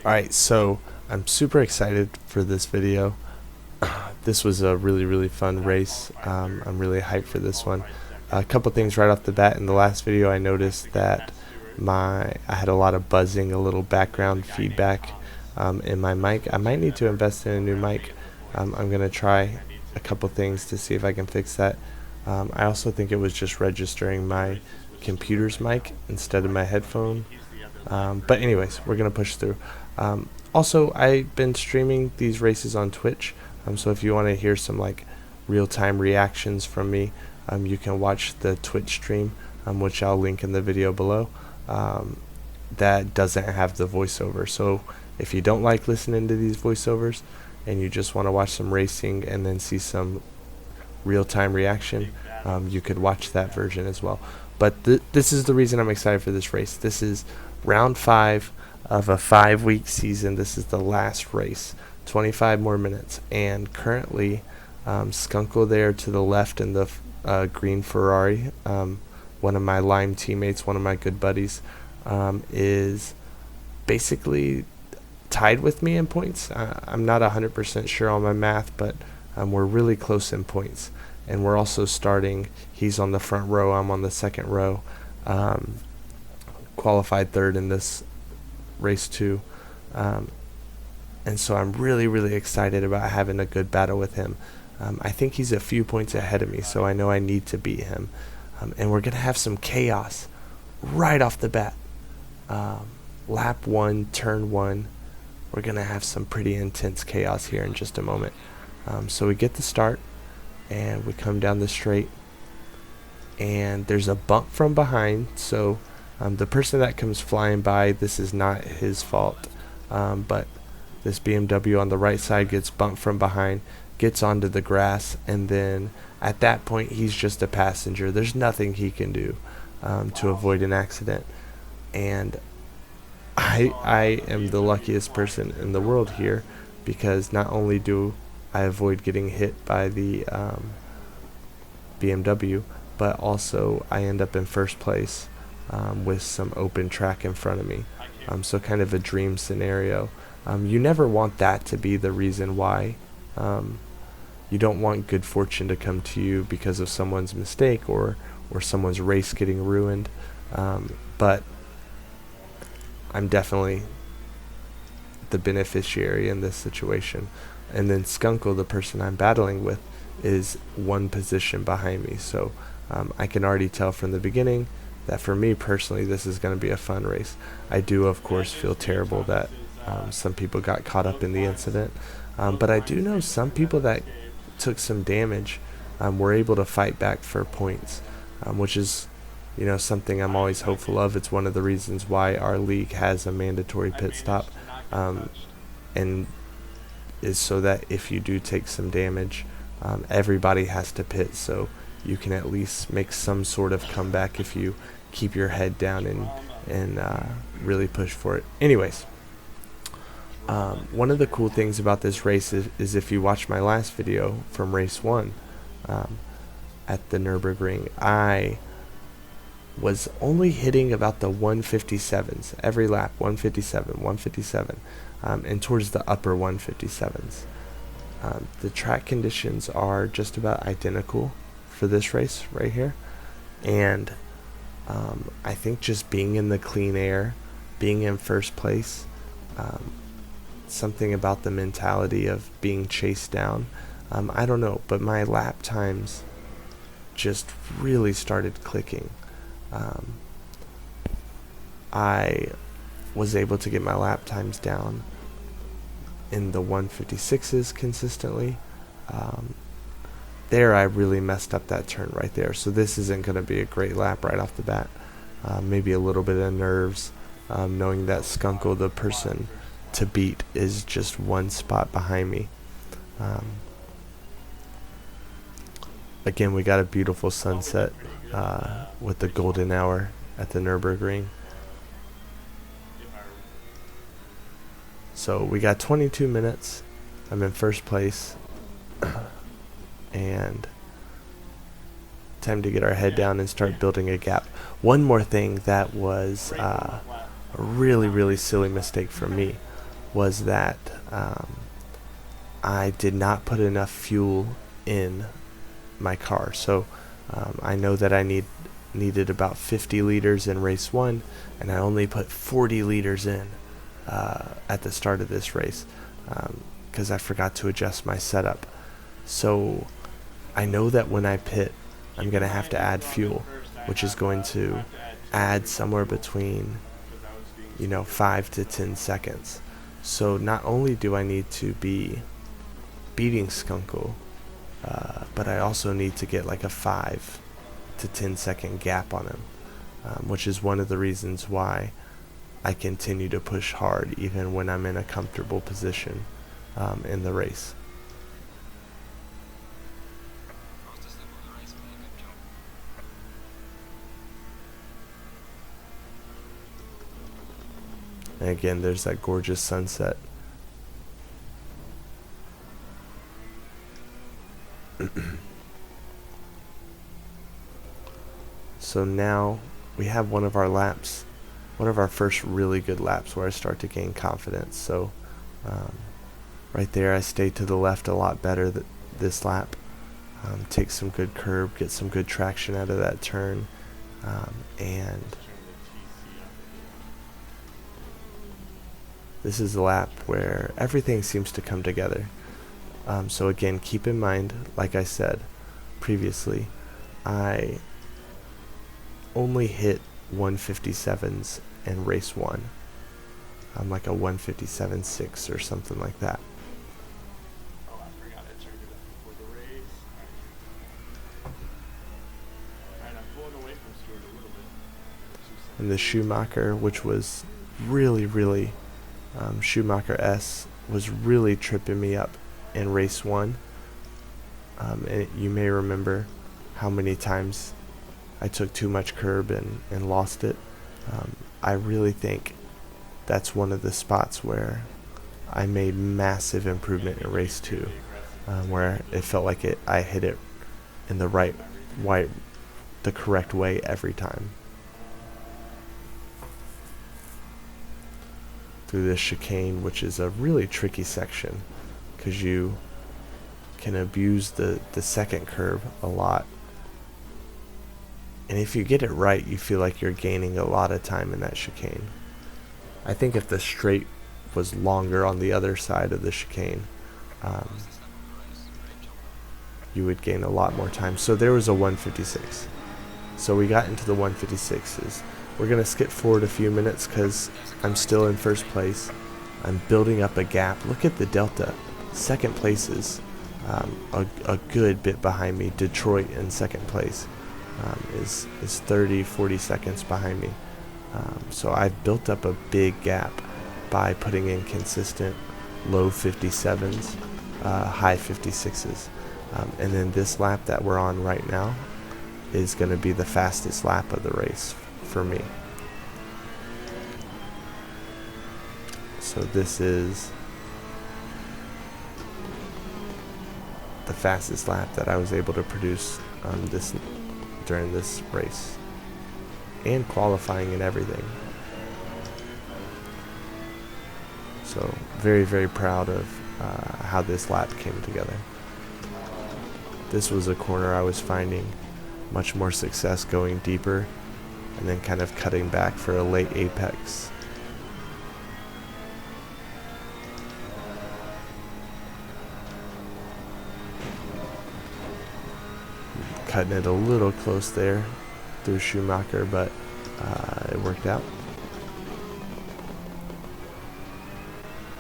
Alright, so I'm super excited for this video. This was a really fun race. I'm really hyped for this one. A couple things right off the bat. In the last video I noticed that I had a lot of buzzing, a little background feedback in my mic. I might need to invest in a new mic. I'm going to try a couple things to see if I can fix that. I also think it was just registering my computer's mic instead of my headphone. But anyways, we're going to push through. Also, I've been streaming these races on Twitch, so if you want to hear some like real-time reactions from me, you can watch the Twitch stream, which I'll link in the video below. That doesn't have the voiceover, so if you don't like listening to these voiceovers and you just want to watch some racing and then see some real-time reaction, you could watch that version as well. But this is the reason I'm excited for this race. This is round 5 of a 5-week season. This is the last race, 25 more minutes, and currently Skunkle there to the left in the green Ferrari, one of my Lime teammates, one of my good buddies, is basically tied with me in points. I'm not 100% sure on my math, but we're really close in points, and we're also starting. He's on the front row, I'm on the second row, qualified third in this race 2, and so I'm really excited about having a good battle with him. I think he's a few points ahead of me, so I know I need to beat him, and we're gonna have some chaos right off the bat. Lap 1, turn 1, we're gonna have some pretty intense chaos here in just a moment. So we get the start and we come down the straight, and there's a bump from behind, so the person that comes flying by, this is not his fault, but this BMW on the right side gets bumped from behind, gets onto the grass, and then at that point he's just a passenger. There's nothing he can do to avoid an accident, and I am the luckiest person in the world here, because not only do I avoid getting hit by the BMW, but also I end up in first place with some open track in front of me. So kind of a dream scenario. You never want that to be the reason why. You don't want good fortune to come to you because of someone's mistake or someone's race getting ruined. But I'm definitely the beneficiary in this situation. And then Skunkle, the person I'm battling with, is one position behind me. So I can already tell from the beginning that for me personally, this is going to be a fun race. I do, of course, feel terrible that some people got caught up in the incident. But I do know some people that took some damage were able to fight back for points, which is, something I'm always hopeful of. It's one of the reasons why our league has a mandatory pit stop, and is so that if you do take some damage, everybody has to pit, so you can at least make some sort of comeback if you keep your head down and really push for it. Anyways, one of the cool things about this race is if you watch my last video from race 1 at the Nurburgring, I was only hitting about the 157s every lap, 157, and towards the upper 157s. The track conditions are just about identical for this race right here, and I think just being in the clean air, being in first place, something about the mentality of being chased down, I don't know, but my lap times just really started clicking. I was able to get my lap times down in the 156s consistently. There I really messed up that turn right there, so this isn't going to be a great lap right off the bat. Maybe a little bit of nerves, knowing that Skunkle, the person to beat, is just one spot behind me. Again, we got a beautiful sunset with the golden hour at the Nurburgring. So we got 22 minutes. I'm in first place, and time to get our head down and start building a gap. One more thing that was a really silly mistake from me was that I did not put enough fuel in my car. So I know that I needed about 50 liters in race 1, and I only put 40 liters in at the start of this race because I forgot to adjust my setup. So I know that when I pit, I'm going to have to add fuel, which is going to add somewhere between 5 to 10 seconds. So not only do I need to be beating Skunkle, but I also need to get like a 5 to 10 second gap on him, which is one of the reasons why I continue to push hard even when I'm in a comfortable position in the race. And again, there's that gorgeous sunset. So now we have one of our laps, one of our first really good laps where I start to gain confidence. So right there I stay to the left a lot better this lap. Take some good curb, get some good traction out of that turn, and this is a lap where everything seems to come together. So again, keep in mind, like I said previously, I only hit 157s in race 1. I'm like a 157.6 or something like that. Oh, I forgot I turned it up before the race. Alright, I'm pulling away from Stuart a little bit. And the Schumacher, which was really Schumacher S, was really tripping me up in race 1. And you may remember how many times I took too much curb and lost it. I really think that's one of the spots where I made massive improvement in race 2, where it felt like I hit it in the the correct way every time. Through this chicane, which is a really tricky section because you can abuse the second curve a lot. And if you get it right, you feel like you're gaining a lot of time in that chicane. I think if the straight was longer on the other side of the chicane, you would gain a lot more time. So there was a 156. So we got into the 156s. We're going to skip forward a few minutes because I'm still in first place. I'm building up a gap. Look at the delta. Second place is a good bit behind me. Detroit in second place is 30-40 seconds behind me. So I've built up a big gap by putting in consistent low 57s, high 56s. And then this lap that we're on right now is going to be the fastest lap of the race for me. So this is the fastest lap that I was able to produce during this race, and qualifying and everything. So very proud of how this lap came together. This was a corner I was finding much more success going deeper and then kind of cutting back for a late apex. Cutting it a little close there through Schumacher, but it worked out.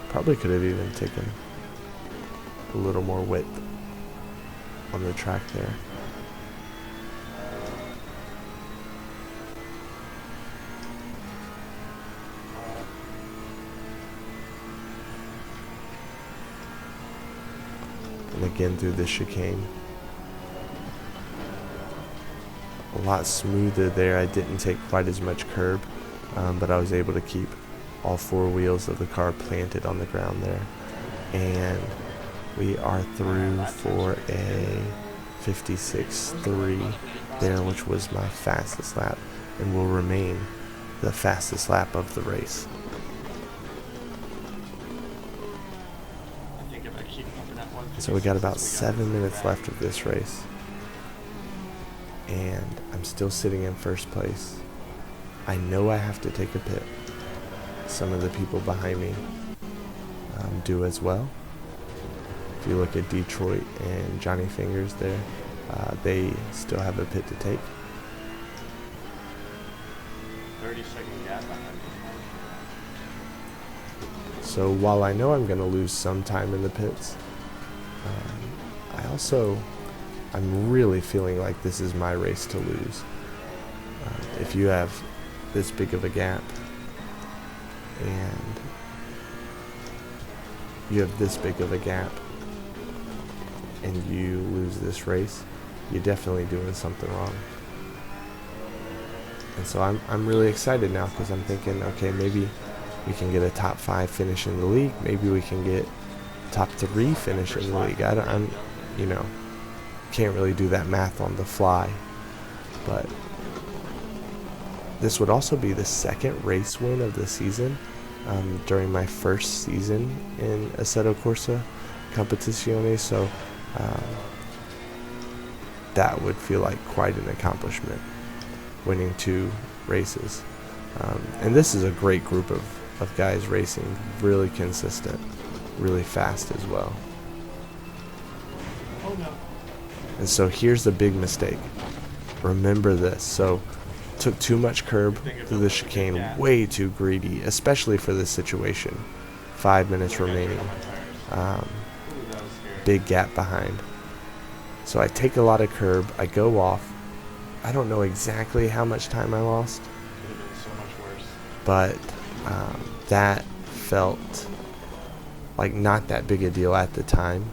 Probably could have even taken a little more width on the track there. And again through this chicane. A lot smoother there. I didn't take quite as much curb, but I was able to keep all four wheels of the car planted on the ground there. And we are through for a 56.3 there, which was my fastest lap and will remain the fastest lap of the race. So we got about 7 minutes left of this race, and I'm still sitting in first place. I know I have to take a pit. Some of the people behind me do as well. If you look at Detroit and Johnny Fingers there, they still have a pit to take. 30-second gap behind me. So while I know I'm going to lose some time in the pits, I'm really feeling like this is my race to lose. If you have this big of a gap and you have this big of a gap and you lose this race, you're definitely doing something wrong. And so I'm really excited now, because I'm thinking, okay, maybe we can get a top 5 finish in the league. Maybe we can get top 3 finish in the league. I'm can't really do that math on the fly, but this would also be the second race win of the season during my first season in Assetto Corsa Competizione, so that would feel like quite an accomplishment, winning 2 races. And this is a great group of guys racing, really consistent, really fast as well. Oh no. And so here's the big mistake. Remember this. So took too much curb through the chicane, way too greedy, especially for this situation. 5 minutes remaining. Big gap behind. So I take a lot of curb, I go off. I don't know exactly how much time I lost, Could have been so much worse. but that felt like not that big a deal at the time.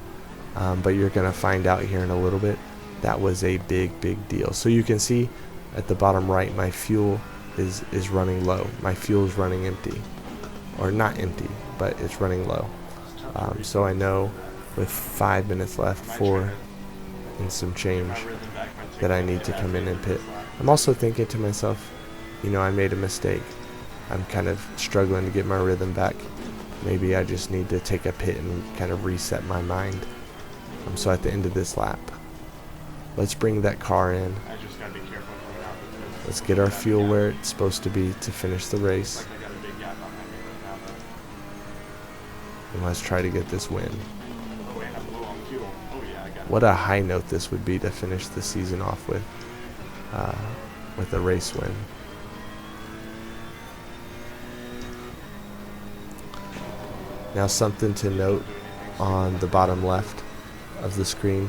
But you're going to find out here in a little bit, that was a big deal. So you can see at the bottom right, my fuel is running low. My fuel is running empty. Or not empty, but it's running low. So I know with 5 minutes left, 4 and some change, that I need to come in and pit. I'm also thinking to myself, I made a mistake. I'm kind of struggling to get my rhythm back. Maybe I just need to take a pit and kind of reset my mind. So at the end of this lap, let's bring that car in. I just gotta be careful coming out because Let's get our fuel where it's supposed to be to finish the race. like I got a big gap behind me right now, but And let's try to get this win. oh wait, I'm low on fuel. Oh yeah, I got it. What a high note this would be to finish the season off with a race win. Now something to note on the bottom left of the screen,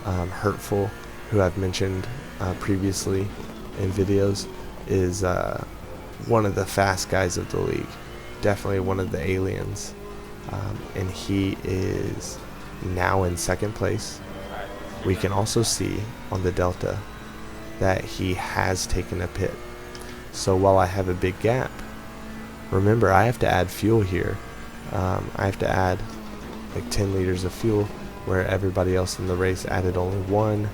Hurtful, who I've mentioned previously in videos, is one of the fast guys of the league, definitely one of the aliens, and he is now in second place. We can also see on the Delta that he has taken a pit. So while I have a big gap, remember I have to add fuel here. I have to add like 10 liters of fuel, where everybody else in the race added only 1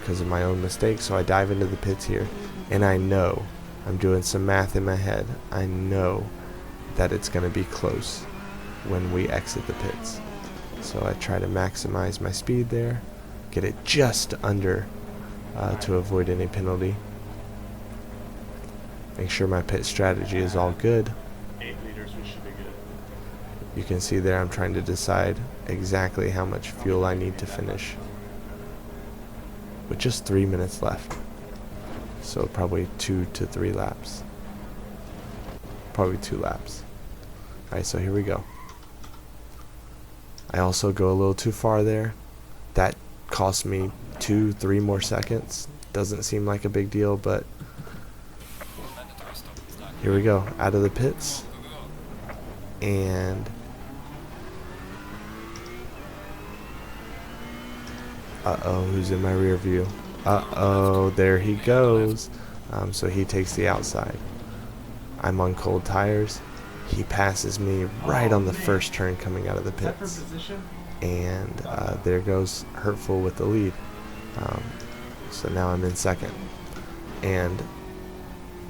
because of my own mistake. So I dive into the pits here, and I know, I'm doing some math in my head, I know that it's going to be close when we exit the pits. So I try to maximize my speed there, get it just under to avoid any penalty. Make sure my pit strategy is all good. 8 liters, we should be good. You can see there I'm trying to decide exactly how much fuel I need to finish, with just 3 minutes left. So probably 2 to 3 laps. Probably 2 laps. Alright, so here we go. I also go a little too far there. That cost me 2-3 more seconds. Doesn't seem like a big deal, but here we go, out of the pits. And uh-oh, who's in my rear view? Uh-oh, there he goes. So he takes the outside. I'm on cold tires. He passes me right on the first turn coming out of the pits. And there goes Hurtful with the lead. So now I'm in second. And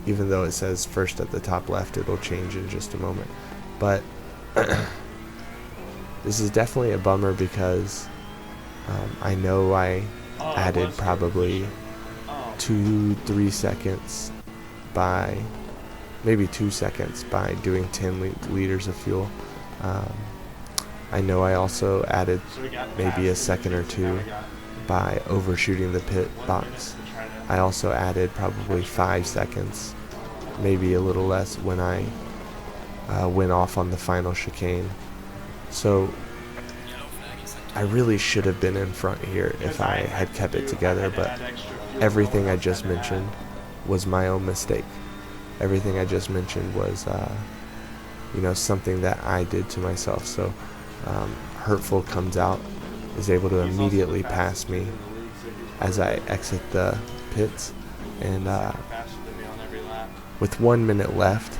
even though it says first at the top left, it'll change in just a moment. But this is definitely a bummer because I know I added probably 2-3 seconds by maybe 2 seconds by doing 10 liters of fuel. I know I also added maybe a second or two by overshooting the pit box. I also added probably 5 seconds, maybe a little less, when I went off on the final chicane. So I really should have been in front here if I had kept it together, but everything I just mentioned was my own mistake. Everything I just mentioned was something that I did to myself. So Hurtful comes out, is able to immediately pass me as I exit the pits, and with 1 minute left,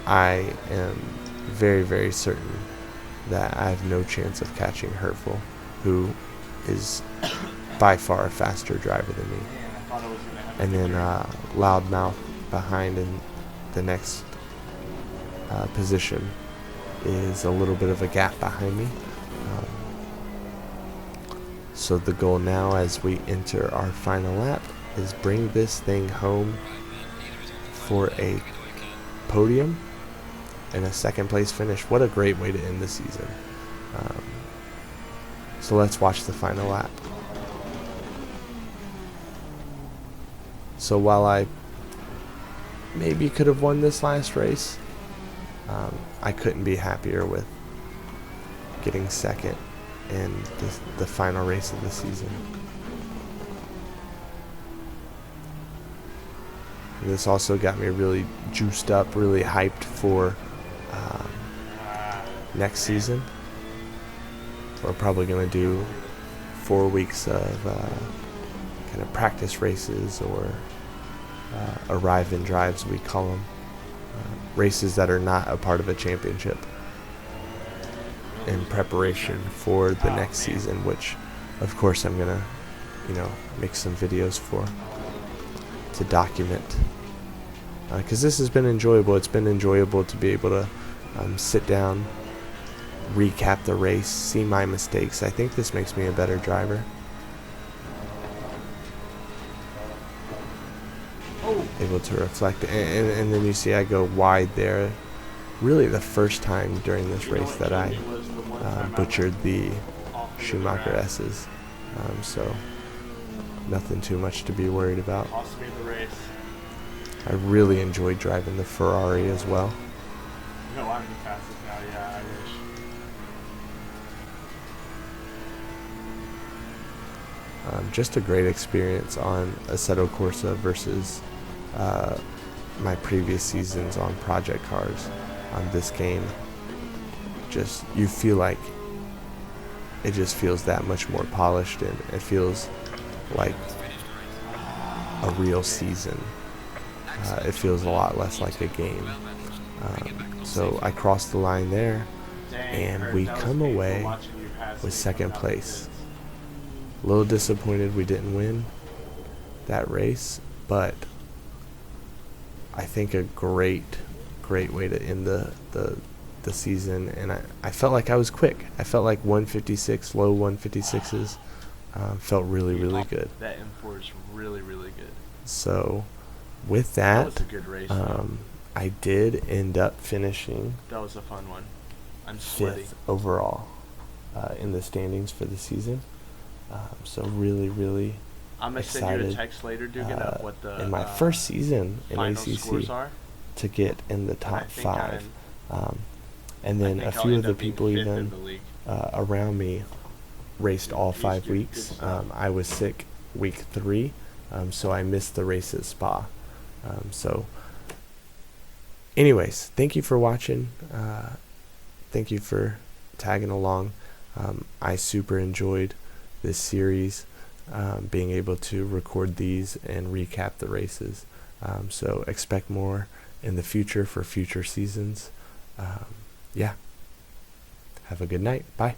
I am very, very certain that I have no chance of catching Hurtful, who is by far a faster driver than me. And then Loudmouth behind in the next position is a little bit of a gap behind me. So the goal now as we enter our final lap is bring this thing home for a podium and a second place finish. What a great way to end the season. So let's watch the final lap. So while I maybe could have won this last race, I couldn't be happier with getting second in the final race of the season. And this also got me really juiced up, really hyped for next season. We're probably going to do 4 weeks of kind of practice races, or arrive and drives, we call them. Races that are not a part of a championship, in preparation for the next season, which of course I'm gonna make some videos for to document, because this has been enjoyable. It's been enjoyable to be able to sit down, recap the race, see my mistakes. I think this makes me a better driver. Able to reflect, and then you see I go wide there. Really the first time during this race that I butchered the Schumacher S's, so nothing too much to be worried about. I really enjoyed driving the Ferrari as well. No, I'm the fastest now, yeah, I wish. Just a great experience on Assetto Corsa versus my previous seasons on project cars. On this game, just you feel like it just feels that much more polished, and it feels like a real season. It feels a lot less like a game. So I crossed the line there, and we come away with second place. A little disappointed we didn't win that race, but I think a great way to end the season. And I felt like I was quick. I felt like 156, low 156s felt really, really good. That M4 is really, really good. So with That was that, a good race. I did end up finishing That was a fun one. I'm sweaty. 5th overall in the standings for the season. So really, really I'm gonna send you a excited, text later, Dugan, of what the in my first season in final ACC scores are. to get in the And I top think 5. And I then think a I'll few end of the up being people 5th in even the league. around me raced all He's 5 good weeks. stuff. I was sick week 3, so I missed the race at Spa. So anyways, thank you for watching. Thank you for tagging along. I super enjoyed this series, being able to record these and recap the races. So expect more in the future for future seasons. Yeah. Have a good night. Bye.